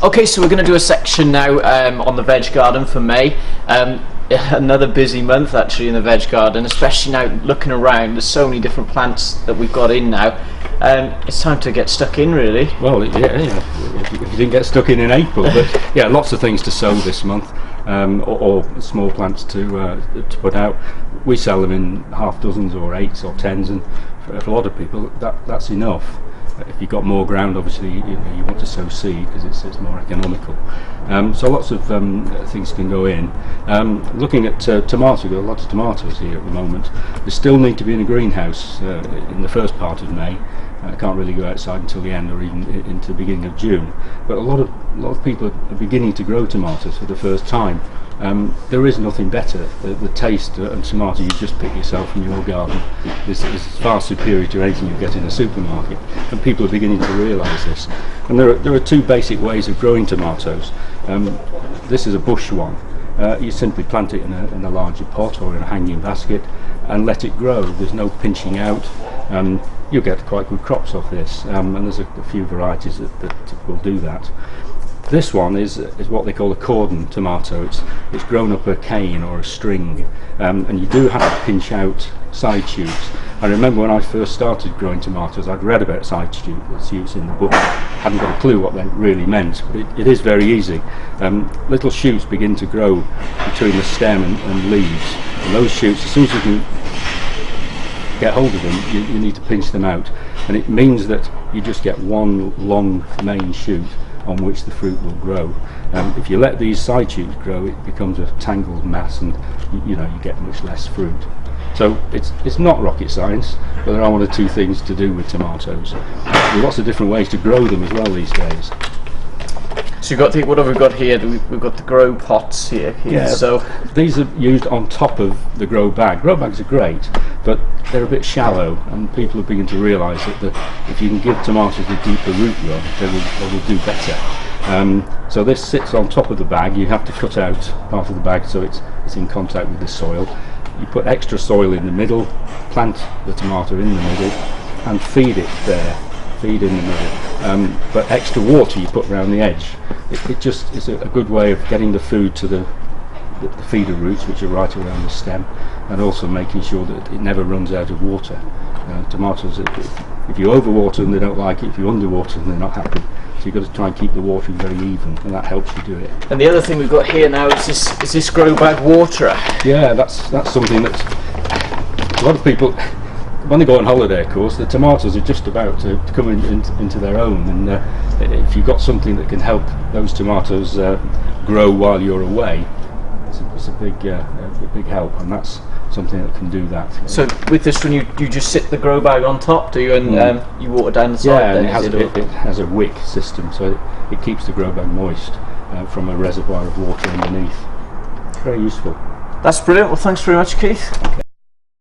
Okay, so we're going to do a section now on the veg garden for May. Another busy month actually in the veg garden, especially now looking around. There's so many different plants that we've got in now. It's time to get stuck in, really. Well, yeah. If you didn't get stuck in April, but yeah, lots of things to sow this month, or small plants to put out. We sell them in half dozens or 8s or 10s, and for a lot of people that's enough. If you've got more ground, obviously you want to sow seed because it's more economical. So lots of things can go in. Looking at tomatoes, we've got lots of tomatoes here at the moment. They still need to be in a greenhouse in the first part of May. Can't really go outside until the end or even into the beginning of June. But a lot of people are beginning to grow tomatoes for the first time. There is nothing better. The taste of tomato you just pick yourself from your garden is far superior to anything you get in a supermarket, and people are beginning to realise this. And there are two basic ways of growing tomatoes. This is a bush one. You simply plant it in a larger pot or in a hanging basket and let it grow. There's no pinching out. You'll get quite good crops off this, and there's a few varieties that will do that. This one is what they call a cordon tomato. It's grown up a cane or a string, and you do have to pinch out side shoots. I remember when I first started growing tomatoes, I'd read about side shoots in the book. Hadn't got a clue what they really meant, but it is very easy. Little shoots begin to grow between the stem and leaves, and those shoots, as soon as you can get hold of them, you need to pinch them out, and it means that you just get one long main shoot on which the fruit will grow. If you let these side shoots grow, it becomes a tangled mass, and you get much less fruit. So it's not rocket science, but there are one or two things to do with tomatoes. There are lots of different ways to grow them as well these days. So you've got what have we got here? We've got the grow pots here. Yeah, so these are used on top of the grow bag. Grow bags are great, but they're a bit shallow, and people are beginning to realise that if you can give tomatoes a deeper root run, they will do better. So this sits on top of the bag. You have to cut out part of the bag so it's in contact with the soil. You put extra soil in the middle, plant the tomato in the middle, and feed it there. Feed in the middle, but extra water you put around the edge. It just is a good way of getting the food to the feeder roots, which are right around the stem, and also making sure that it never runs out of water. Tomatoes, if you overwater them, they don't like it. If you underwater them, they're not happy. So you've got to try and keep the watering very even, and that helps you do it. And the other thing we've got here now is this grow bag waterer. Yeah, that's something that a lot of people, when they go on holiday, of course, the tomatoes are just about to come into their own, and if you've got something that can help those tomatoes grow while you're away, it's a big help, and that's something that can do that. So with this one, you just sit the grow bag on top, do you, and you water down the side? Yeah, and it has a wick system, so it keeps the grow bag moist from a reservoir of water underneath. It's very useful. That's brilliant. Well, thanks very much, Keith. Okay.